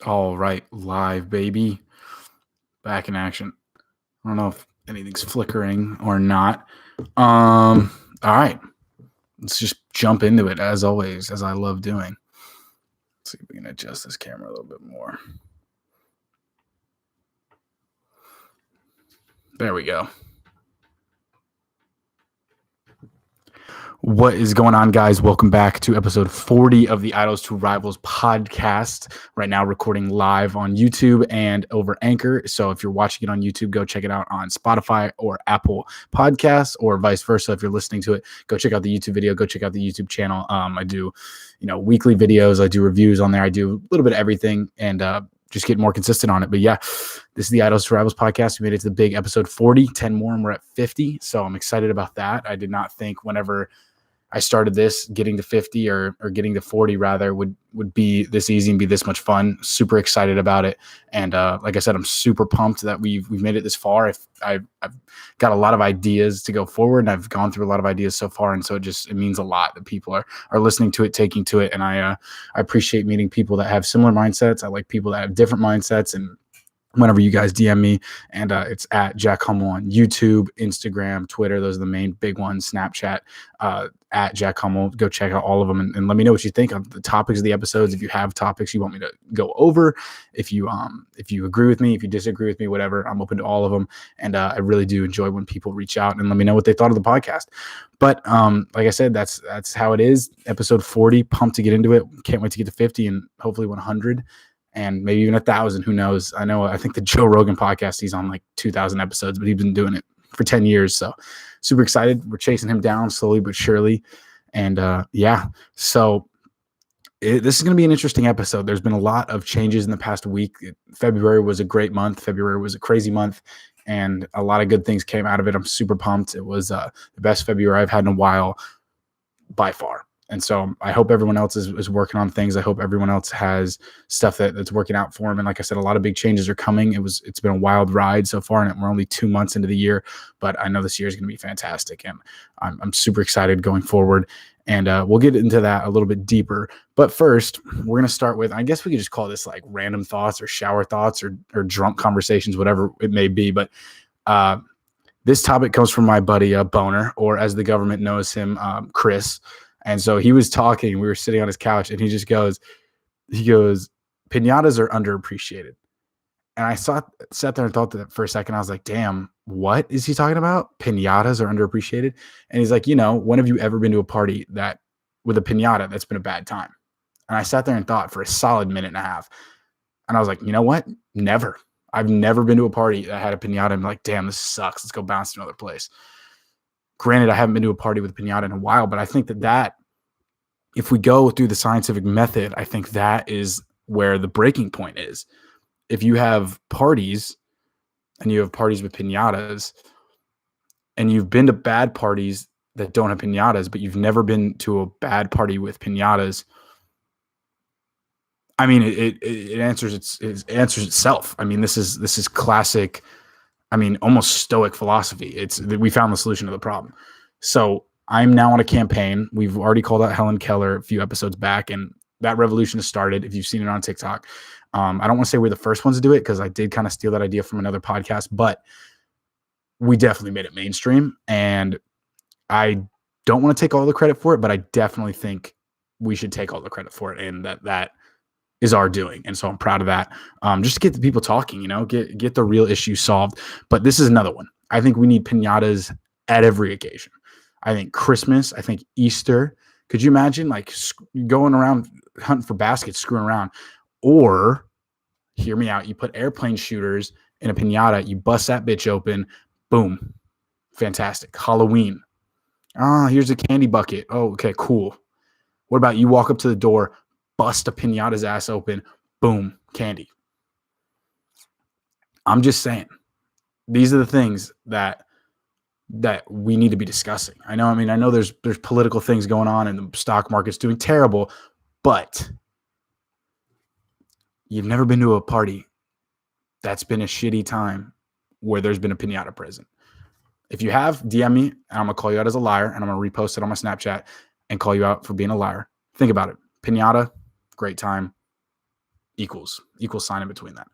All right, live, baby. Back in action. I don't know if anything's flickering or not. All right. Let's just jump into it as always, as I love doing. Let's see if we can adjust this camera a little bit more. There we go. What is going on, guys? Welcome back to episode 40 of the Idols to Rivals podcast. Right now, recording live on YouTube and over Anchor. So if you're watching it on YouTube, go check it out on Spotify or Apple Podcasts, or vice versa. If you're listening to it, go check out the YouTube video. Go check out the YouTube channel. I do, weekly videos. I do reviews on there. I do a little bit of everything, and just get more consistent on it. But yeah, this is the Idols to Rivals podcast. We made it to the big episode 40, 10 more, and we're at 50. So I'm excited about that. I did not think whenever I started this, getting to 50 or getting to 40 rather would be this easy and be this much fun. Super excited about it. And like I said, I'm super pumped that we've made it this far. I've got a lot of ideas to go forward, and I've gone through a lot of ideas so far. And so it means a lot that people are listening to it, taking to it. And I appreciate meeting people that have similar mindsets. I like people that have different mindsets. And whenever you guys DM me, and it's at Jack Hummell on YouTube, Instagram, Twitter. Those are the main big ones. Snapchat, at Jack Hummell. Go check out all of them and let me know what you think of the topics of the episodes. If you have topics you want me to go over, if you agree with me, if you disagree with me, whatever, I'm open to all of them. And I really do enjoy when people reach out and let me know what they thought of the podcast. But like I said, that's how it is. Episode 40, pumped to get into it. Can't wait to get to 50 and hopefully 100. And maybe even 1,000, who knows? I think the Joe Rogan podcast, he's on like 2,000 episodes, but he's been doing it for 10 years. So super excited. We're chasing him down slowly but surely. And so this is going to be an interesting episode. There's been a lot of changes in the past week. February was a great month. February was a crazy month, and a lot of good things came out of it. I'm super pumped. It was the best February I've had in a while by far. And so I hope everyone else is working on things. I hope everyone else has stuff that's working out for them. And like I said, a lot of big changes are coming. It's been a wild ride so far, and we're only 2 months into the year, but I know this year is going to be fantastic, and I'm super excited going forward. And we'll get into that a little bit deeper. But first, we're going to start with, I guess we could just call this like random thoughts or shower thoughts or drunk conversations, whatever it may be. But this topic comes from my buddy Boner, or as the government knows him, Chris. And so he was talking, we were sitting on his couch, and he goes, pinatas are underappreciated. And I sat there and thought that for a second. I was like, damn, what is he talking about? Pinatas are underappreciated. And he's like, when have you ever been to a party with a pinata that's been a bad time? And I sat there and thought for a solid minute and a half. And I was like, you know what? Never. I've never been to a party that had a pinata. I'm like, damn, this sucks. Let's go bounce to another place. Granted, I haven't been to a party with a pinata in a while, but I think that if we go through the scientific method, I think that is where the breaking point is. If you have parties and you have parties with pinatas, and you've been to bad parties that don't have pinatas, but you've never been to a bad party with pinatas, I mean, it answers itself. I mean, this is classic. I mean, almost stoic philosophy. We found the solution to the problem. So I'm now on a campaign. We've already called out Helen Keller a few episodes back, and that revolution has started. If you've seen it on TikTok, I don't want to say we're the first ones to do it, because I did kind of steal that idea from another podcast, but we definitely made it mainstream. And I don't want to take all the credit for it, but I definitely think we should take all the credit for it, and that is our doing. And so I'm proud of that. Just to get the people talking, get the real issue solved. But this is another one. I think we need pinatas at every occasion. I think Christmas, I think Easter. Could you imagine like going around hunting for baskets, screwing around? Or, hear me out, you put airplane shooters in a pinata, you bust that bitch open, boom, fantastic. Halloween. Here's a candy bucket. Oh, okay, cool. What about you walk up to the door, bust a pinata's ass open, boom, candy. I'm just saying, these are the things that we need to be discussing. I know there's political things going on, and the stock market's doing terrible, but you've never been to a party that's been a shitty time where there's been a pinata present. If you have, DM me, and I'm going to call you out as a liar, and I'm going to repost it on my Snapchat and call you out for being a liar. Think about it. Pinata, great time. equals sign in between that.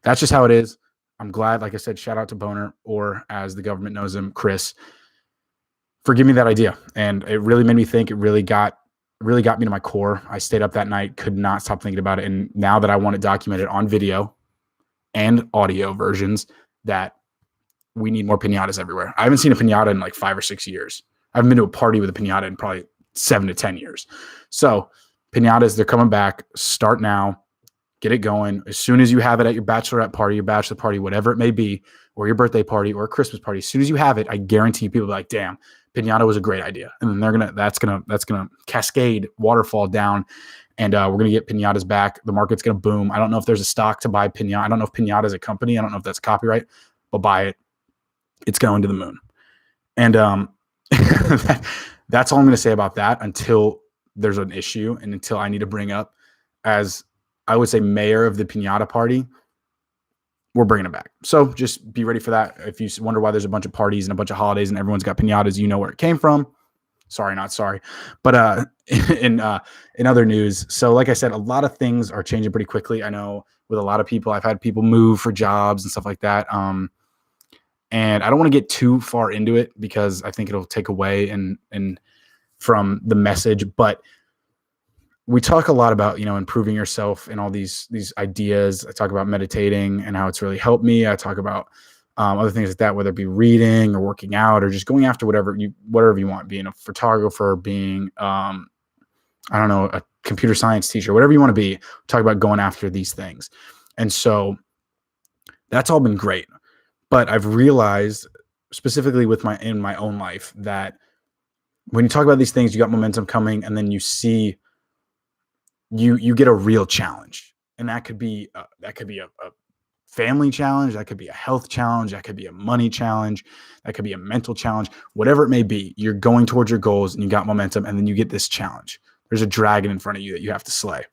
That's just how it is. I'm glad, like I said, shout out to Boner, or as the government knows him, Chris, for giving me that idea. And it really made me think. It really got me to my core. I stayed up that night, could not stop thinking about it. And now that I want it documented on video and audio versions, that we need more pinatas everywhere. I haven't seen a pinata in like 5 or 6 years. I haven't been to a party with a pinata in probably 7 to 10 years. So pinatas, they're coming back. Start now. Get it going. As soon as you have it at your bachelorette party, your bachelor party, whatever it may be, or your birthday party or a Christmas party, as soon as you have it, I guarantee people will be like, damn, pinata was a great idea. And then that's gonna cascade, waterfall down, and we're gonna get pinatas back. The market's gonna boom. I don't know if there's a stock to buy pinata. I don't know if pinata is a company. I don't know if that's copyright, but buy it. It's going to the moon. And that's all I'm gonna say about that until there's an issue and until I need to bring up, as I would say, mayor of the pinata party, we're bringing it back. So just be ready for that. If you wonder why there's a bunch of parties and a bunch of holidays and everyone's got pinatas, you know where it came from. Sorry, not sorry. But in other news, so like I said, a lot of things are changing pretty quickly. I know with a lot of people, I've had people move for jobs and stuff like that. And I don't want to get too far into it because I think it'll take away and from the message, but we talk a lot about, improving yourself and all these ideas. I talk about meditating and how it's really helped me. I talk about other things like that, whether it be reading or working out or just going after whatever you want, being a photographer, being, a computer science teacher, whatever you want to be. Talk about going after these things. And so that's all been great. But I've realized, specifically in my own life, that when you talk about these things, you got momentum coming, and then you see you get a real challenge, and that could be a family challenge, that could be a health challenge, that could be a money challenge, that could be a mental challenge, whatever it may be. You're going towards your goals, and you got momentum, and then you get this challenge. There's a dragon in front of you that you have to slay.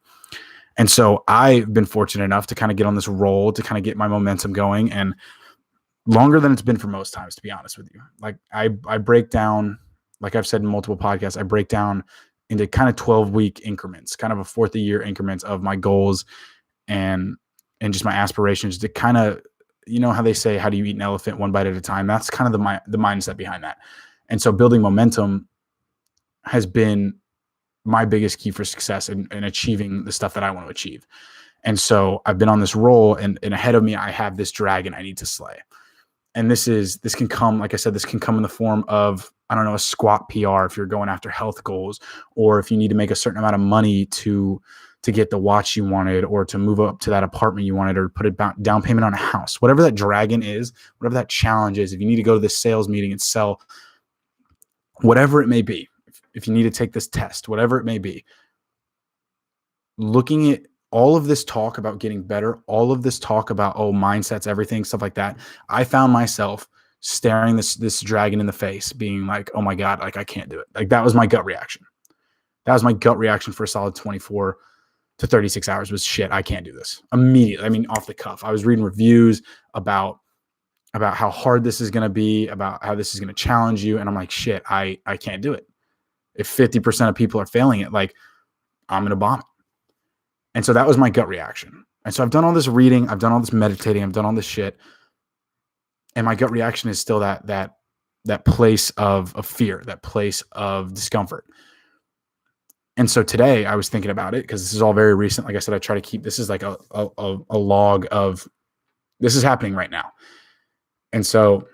And so I've been fortunate enough to kind of get on this roll, to kind of get my momentum going, and longer than it's been for most times, to be honest with you. Like I break down, like I've said in multiple podcasts, I break down into kind of 12-week increments, kind of a fourth a year increments of my goals and just my aspirations, to kind of, how they say, how do you eat an elephant one bite at a time? That's kind of the mindset behind that. And so building momentum has been my biggest key for success in achieving the stuff that I want to achieve. And so I've been on this roll, and ahead of me, I have this dragon I need to slay. And this can come, like I said, this can come in the form of, a squat PR if you're going after health goals, or if you need to make a certain amount of money to get the watch you wanted, or to move up to that apartment you wanted, or put a down payment on a house, whatever that dragon is, whatever that challenge is. If you need to go to this sales meeting and sell, whatever it may be, if you need to take this test, whatever it may be, looking at all of this talk about getting better, all of this talk about, mindsets, everything, stuff like that, I found myself staring this dragon in the face, being like, oh my God, like I can't do it. Like that was my gut reaction. That was my gut reaction for a solid 24 to 36 hours was, shit, I can't do this. Immediately. I mean, off the cuff. I was reading reviews about how hard this is going to be, about how this is going to challenge you. And I'm like, shit, I can't do it. If 50% of people are failing it, like I'm going to bomb it. And so that was my gut reaction. And so I've done all this reading, I've done all this meditating, I've done all this shit. And my gut reaction is still that place of fear, that place of discomfort. And so today I was thinking about it, because this is all very recent. Like I said, I try to keep, this is like a log of, this is happening right now. And so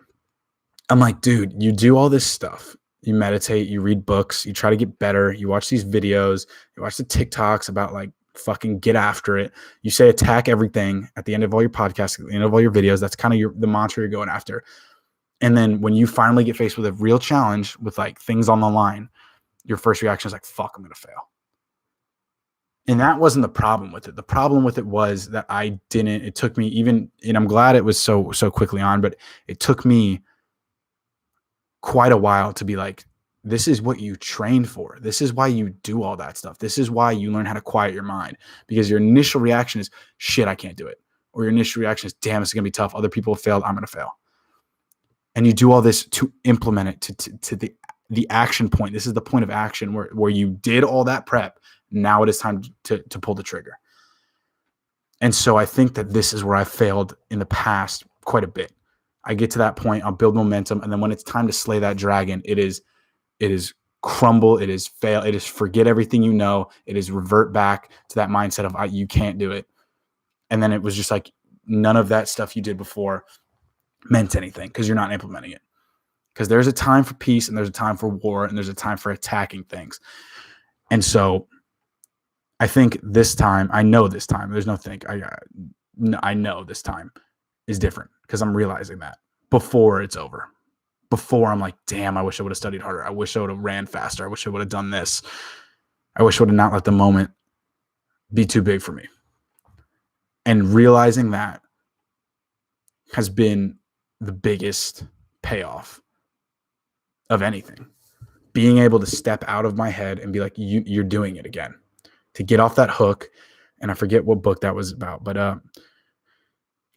I'm like, dude, you do all this stuff. You meditate, you read books, you try to get better. You watch these videos, you watch the TikToks about like, fucking get after it. You say attack everything at the end of all your podcasts, at the end of all your videos. That's kind of the mantra you're going after. And then when you finally get faced with a real challenge with like things on the line, your first reaction is like, fuck, I'm going to fail. And that wasn't the problem with it. The problem with it was that it took me and I'm glad it was so quickly on, but it took me quite a while to be like, this is what you train for. This is why you do all that stuff. This is why you learn how to quiet your mind, because your initial reaction is, shit, I can't do it. Or your initial reaction is, damn, it's going to be tough. Other people have failed. I'm going to fail. And you do all this to implement it to the action point. This is the point of action where you did all that prep. Now it is time to pull the trigger. And so I think that this is where I failed in the past quite a bit. I get to that point, I'll build momentum, and then when it's time to slay that dragon, it is crumble, it is fail, it is forget everything you know, it is revert back to that mindset of you can't do it. And then it was just like none of that stuff you did before meant anything because you're not implementing it. Because there's a time for peace and there's a time for war and there's a time for attacking things. And so I think this time, there's no think. I know this time is different because I'm realizing that before it's over. Before I'm like, damn, I wish I would have studied harder. I wish I would have ran faster. I wish I would have done this. I wish I would have not let the moment be too big for me. And realizing that has been the biggest payoff of anything. Being able to step out of my head and be like, you're doing it again. To get off that hook. And I forget what book that was about, but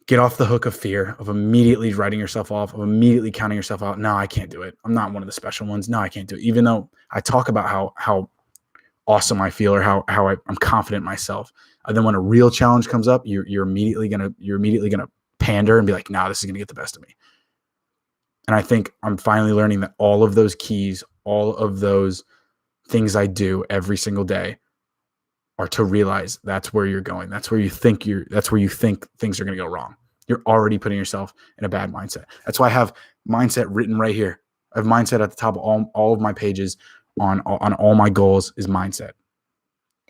get off the hook of fear, of immediately writing yourself off, of immediately counting yourself out. No, I can't do it. I'm not one of the special ones. No, I can't do it. Even though I talk about how awesome I feel or how I'm confident in myself. And then when a real challenge comes up, you're immediately gonna pander and be like, nah, this is gonna get the best of me. And I think I'm finally learning that all of those keys, all of those things I do every single day are to realize that's where you're going. That's where you think things are going to go wrong. You're already putting yourself in a bad mindset. That's why I have mindset written right here. I have mindset at the top of all of my pages on all my goals is mindset.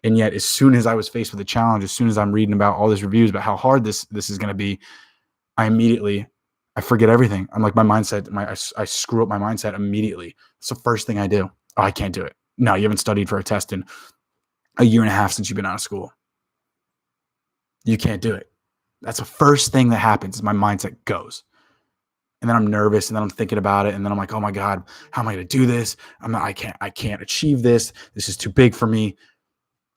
And yet, as soon as I was faced with a challenge, as soon as I'm reading about all these reviews about how hard this is going to be, I forget everything. I'm like, my mindset, I screw up my mindset immediately. It's the first thing I do. Oh, I can't do it. No, you haven't studied for a test in a year and a half since you've been out of school. You can't do it. That's the first thing that happens is my mindset goes. And then I'm nervous and then I'm thinking about it. And then I'm like, oh my God, how am I going to do this? I can't achieve this. This is too big for me.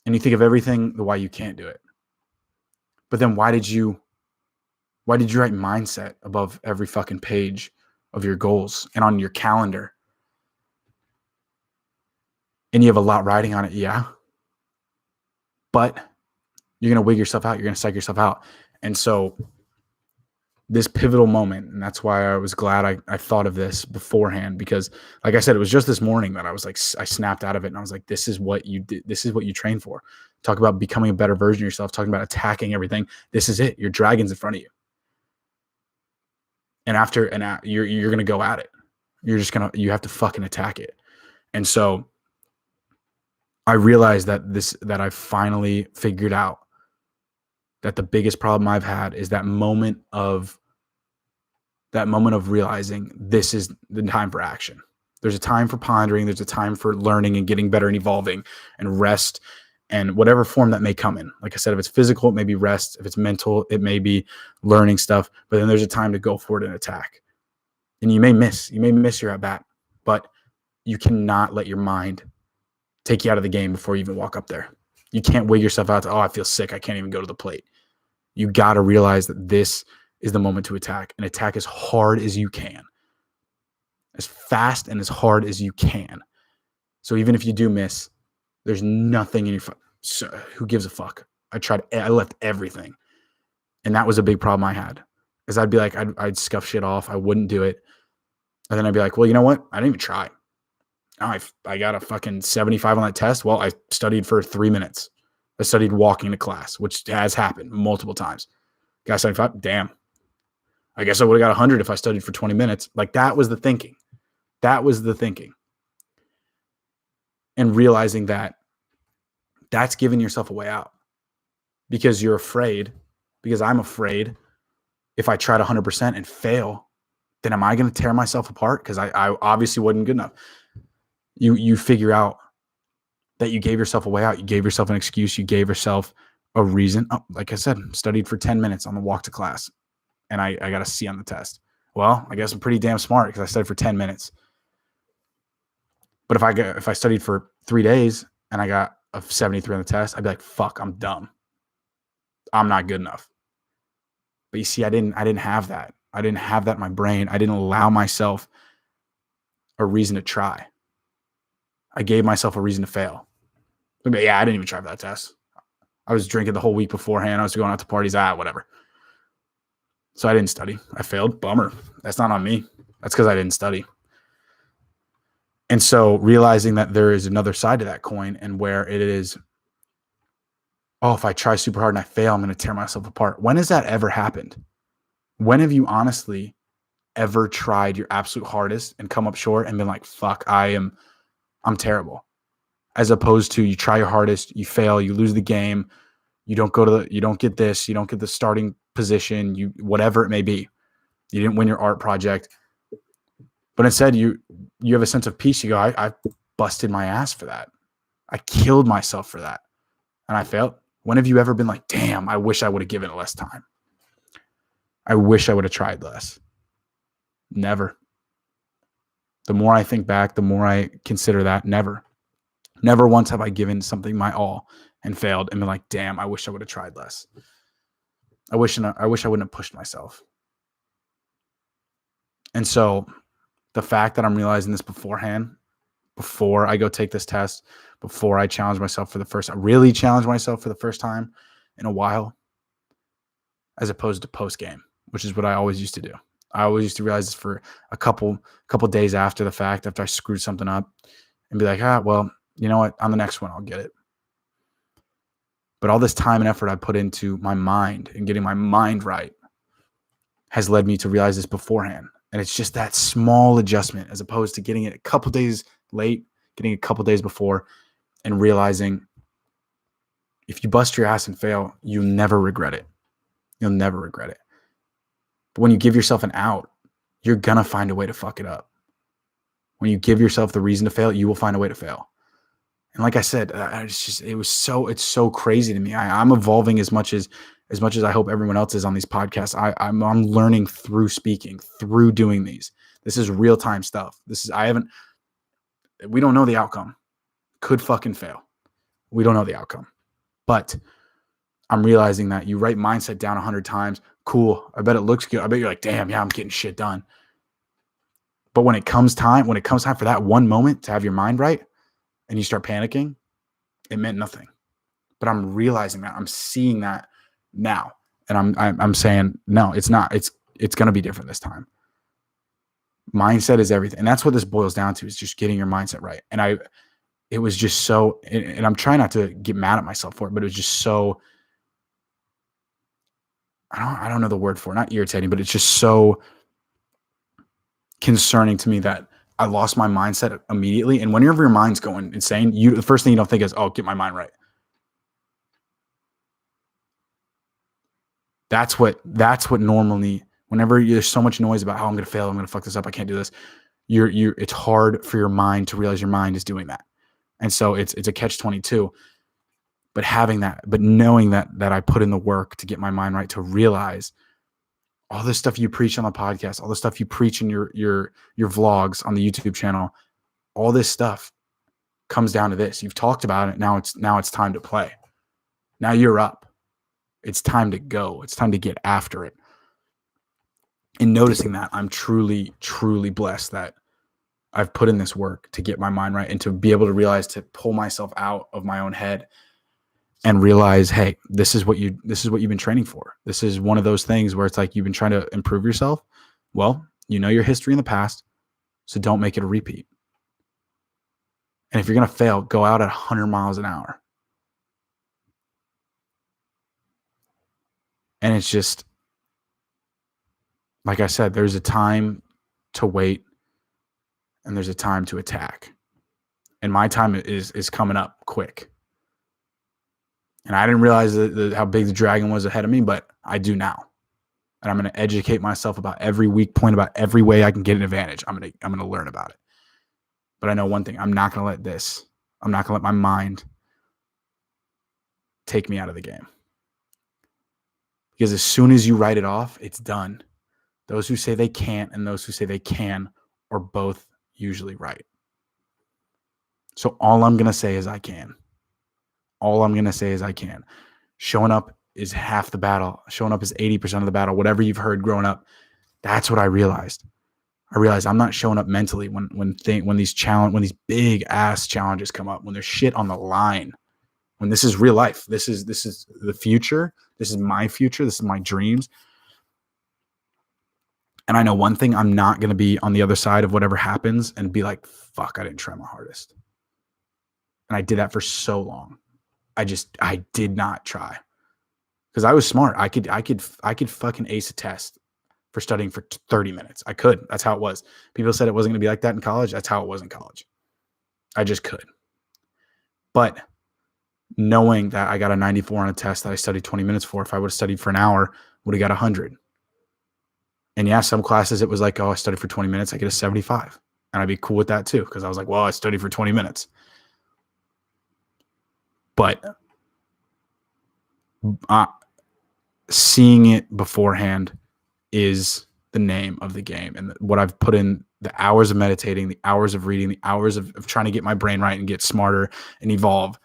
And you think of everything, why you can't do it. But then why did you write mindset above every fucking page of your goals and on your calendar? And you have a lot riding on it. Yeah. But you're going to wig yourself out. You're going to psych yourself out. And so this pivotal moment, and that's why I was glad I thought of this beforehand, because like I said, it was just this morning that I was like, I snapped out of it and I was like, this is what you did. This is what you train for. Talk about becoming a better version of yourself, talking about attacking everything. This is it. Your dragon's in front of you. And you're going to go at it. You have to fucking attack it. And so I realized that I finally figured out that the biggest problem I've had is that moment of realizing this is the time for action. There's a time for pondering. There's a time for learning and getting better and evolving and rest and whatever form that may come in. Like I said, if it's physical, it may be rest. If it's mental, it may be learning stuff. But then there's a time to go for it and attack. And you may miss your at bat, but you cannot let your mind take you out of the game before you even walk up there. You can't wig yourself out to, I feel sick. I can't even go to the plate. You got to realize that this is the moment to attack, and attack as hard as you can, as fast and as hard as you can. So even if you do miss, there's nothing in your so who gives a fuck? I left everything. And that was a big problem I had. Is I'd be like, I'd scuff shit off. I wouldn't do it. And then I'd be like, well, you know what? I didn't even try. I got a fucking 75 on that test. Well, I studied for 3 minutes. I studied walking to class, which has happened multiple times. Got 75. Damn. I guess I would have got 100 if I studied for 20 minutes. Like that was the thinking. And realizing that that's giving yourself a way out because you're afraid, because I'm afraid if I tried 100% and fail, then am I going to tear myself apart? Because I obviously wasn't good enough. You figure out that you gave yourself a way out. You gave yourself an excuse. You gave yourself a reason. Oh, like I said, studied for 10 minutes on the walk to class and I got a C on the test. Well, I guess I'm pretty damn smart because I studied for 10 minutes. But if I studied for 3 days and I got a 73 on the test, I'd be like, fuck, I'm dumb. I'm not good enough. But you see, I didn't have that. I didn't have that in my brain. I didn't allow myself a reason to try. I gave myself a reason to fail. But yeah, I didn't even try for that test. I was drinking the whole week beforehand. I was going out to parties, whatever. So I didn't study. I failed. Bummer. That's not on me. That's because I didn't study. And so realizing that there is another side to that coin, and where it is, oh, if I try super hard and I fail, I'm going to tear myself apart. When has that ever happened? When have you honestly ever tried your absolute hardest and come up short and been like, fuck, I'm terrible? As opposed to you try your hardest, you fail, you lose the game, you don't get this, you don't get the starting position, whatever it may be. You didn't win your art project. But instead you have a sense of peace. You go, I busted my ass for that. I killed myself for that. And I failed. When have you ever been like, damn, I wish I would have given it less time? I wish I would have tried less. Never. The more I think back, the more I consider that. Never. Never once have I given something my all and failed and been like, damn, I wish I would have tried less. I wish I wouldn't have pushed myself. And so the fact that I'm realizing this beforehand, before I go take this test, before I really challenge myself for the first time in a while, as opposed to post game, which is what I always used to do. I always used to realize this for a couple days after the fact, after I screwed something up, and be like, well, you know what? On the next one, I'll get it. But all this time and effort I put into my mind and getting my mind right has led me to realize this beforehand. And it's just that small adjustment, as opposed to getting it a couple days late, getting a couple days before, and realizing if you bust your ass and fail, you'll never regret it. You'll never regret it. But when you give yourself an out, you're going to find a way to fuck it up. When you give yourself the reason to fail, you will find a way to fail. And like I said, it's so crazy to me. I'm evolving as much as I hope everyone else is on these podcasts. I'm learning through speaking, through doing these. This is real time stuff. We don't know the outcome. Could fucking fail. We don't know the outcome. But I'm realizing that you write mindset down 100 times. Cool. I bet it looks good. I bet you're like, damn, yeah, I'm getting shit done. But when it comes time for that one moment to have your mind right, and you start panicking, it meant nothing. But I'm realizing that. I'm seeing that now. And I'm saying, no, it's not. It's going to be different this time. Mindset is everything. And that's what this boils down to, is just getting your mindset right. And it was just so, and I'm trying not to get mad at myself for it, but it was just so, I don't know the word for it, not irritating, but it's just so concerning to me that I lost my mindset immediately. And whenever your mind's going insane, the first thing you don't think is, oh, get my mind right. That's what normally, whenever there's so much noise about how I'm going to fail, I'm going to fuck this up, I can't do this. It's hard for your mind to realize your mind is doing that. And so it's a catch-22. But knowing that I put in the work to get my mind right, to realize all this stuff you preach on the podcast, all the stuff you preach in your vlogs on the YouTube channel, all this stuff comes down to this. You've talked about it. Now it's time to play. Now you're up. It's time to go. It's time to get after it. And noticing that, I'm truly, truly blessed that I've put in this work to get my mind right, and to be able to realize, to pull myself out of my own head and realize, hey, this is what you've been training for. This is one of those things where it's like, you've been trying to improve yourself. Well, you know your history in the past, so don't make it a repeat. And if you're going to fail, go out at 100 miles an hour. And it's just, like I said, there's a time to wait and there's a time to attack. And my time is coming up quick. And I didn't realize how big the dragon was ahead of me, but I do now. And I'm going to educate myself about every weak point, about every way I can get an advantage. I'm going to learn about it. But I know one thing, I'm not going to let my mind take me out of the game. Because as soon as you write it off, it's done. Those who say they can't and those who say they can are both usually right. So all I'm going to say is I can. All I'm going to say is I can. Showing up is half the battle. Showing up is 80% of the battle. Whatever you've heard growing up, that's what I realized. I realized I'm not showing up mentally when these big ass challenges come up, when there's shit on the line, when this is real life. This is the future. This is my future. This is my dreams. And I know one thing, I'm not going to be on the other side of whatever happens and be like, fuck, I didn't try my hardest. And I did that for so long. I did not try because I was smart. I could fucking ace a test for studying for 30 minutes. I could. That's how it was. People said it wasn't going to be like that in college. That's how it was in college. I just could. But knowing that I got a 94 on a test that I studied 20 minutes for, if I would have studied for an hour, would have got 100. And yeah, some classes it was like, oh, I studied for 20 minutes, I get a 75. And I'd be cool with that too, because I was like, well, I studied for 20 minutes. But seeing it beforehand is the name of the game. And what I've put in, the hours of meditating, the hours of reading, the hours of trying to get my brain right and get smarter and evolve,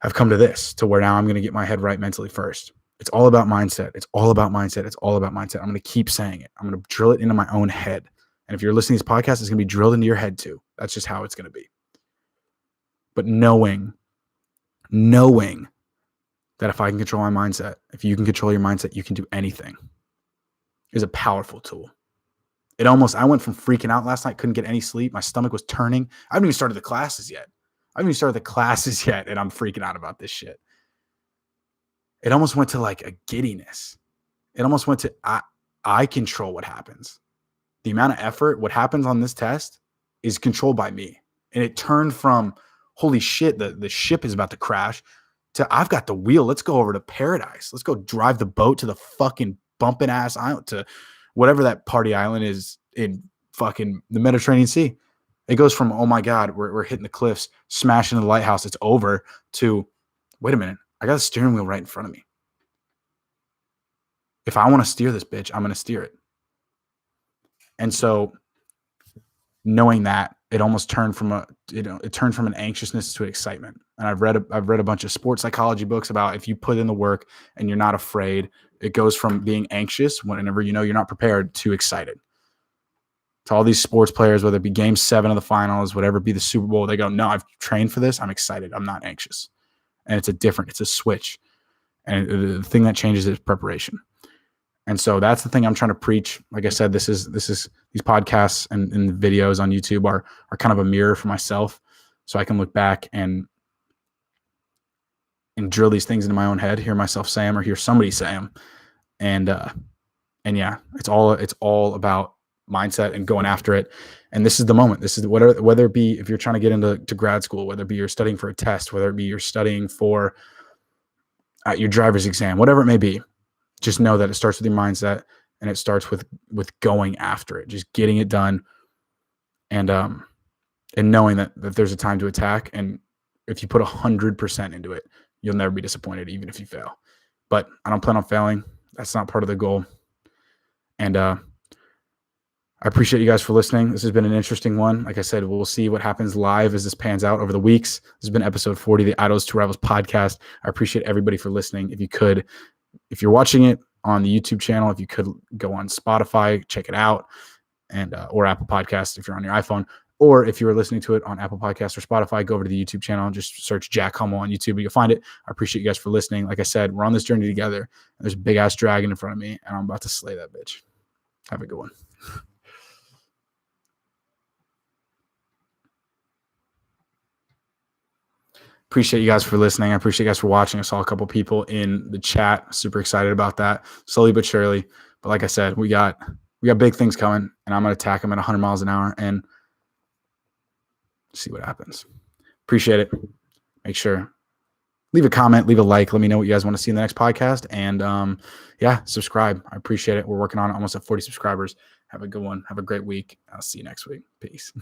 I've come to this, to where now I'm going to get my head right mentally first. It's all about mindset. It's all about mindset. It's all about mindset. I'm going to keep saying it. I'm going to drill it into my own head. And if you're listening to this podcast, it's going to be drilled into your head too. That's just how it's going to be. But knowing that if I can control my mindset, if you can control your mindset, you can do anything, is a powerful tool. I went from freaking out last night, couldn't get any sleep. My stomach was turning. I haven't even started the classes yet. And I'm freaking out about this shit. It almost went to like a giddiness. It almost went to, I control what happens. The amount of effort, what happens on this test is controlled by me. And it turned from, holy shit, the ship is about to crash, to I've got the wheel. Let's go over to paradise. Let's go drive the boat to the fucking bumping ass island, to whatever that party island is in fucking the Mediterranean Sea. It goes from, oh my God, we're hitting the cliffs, smashing the lighthouse, it's over, to, wait a minute, I got a steering wheel right in front of me. If I want to steer this bitch, I'm going to steer it. And so knowing that, it almost turned from an anxiousness to excitement. And I've read a bunch of sports psychology books about, if you put in the work and you're not afraid, it goes from being anxious whenever you know you're not prepared to excited. To all these sports players, whether it be game 7 of the finals, whatever it be the Super Bowl, they go, no, I've trained for this. I'm excited. I'm not anxious. And it's a switch. And the thing that changes is preparation. And so that's the thing I'm trying to preach. Like I said, this is these podcasts and the videos on YouTube are kind of a mirror for myself, so I can look back and drill these things into my own head, hear myself say them or hear somebody say them. And yeah, it's all about mindset and going after it. And this is the moment. This is whether it be if you're trying to get into grad school, whether it be you're studying for a test, whether it be you're studying for your driver's exam, whatever it may be. Just know that it starts with your mindset, and it starts with going after it, just getting it done, and knowing that there's a time to attack. And if you put 100% into it, you'll never be disappointed, even if you fail. But I don't plan on failing. That's not part of the goal. And I appreciate you guys for listening. This has been an interesting one. Like I said, we'll see what happens live as this pans out over the weeks. This has been episode 40 of the Idols to Rivals podcast. I appreciate everybody for listening. If you're watching it on the YouTube channel, if you could go on Spotify, check it out, and or Apple Podcasts if you're on your iPhone, or if you're listening to it on Apple Podcasts or Spotify, go over to the YouTube channel and just search Jack Hummell on YouTube, and you'll find it. I appreciate you guys for listening. Like I said, we're on this journey together. And there's a big ass dragon in front of me, and I'm about to slay that bitch. Have a good one. Appreciate you guys for listening. I appreciate you guys for watching. I saw a couple people in the chat. Super excited about that. Slowly but surely. But like I said, we got big things coming, and I'm going to attack them at 100 miles an hour and see what happens. Appreciate it. Make sure, leave a comment, leave a like. Let me know what you guys want to see in the next podcast. And yeah, subscribe. I appreciate it. We're working on almost at 40 subscribers. Have a good one. Have a great week. I'll see you next week. Peace.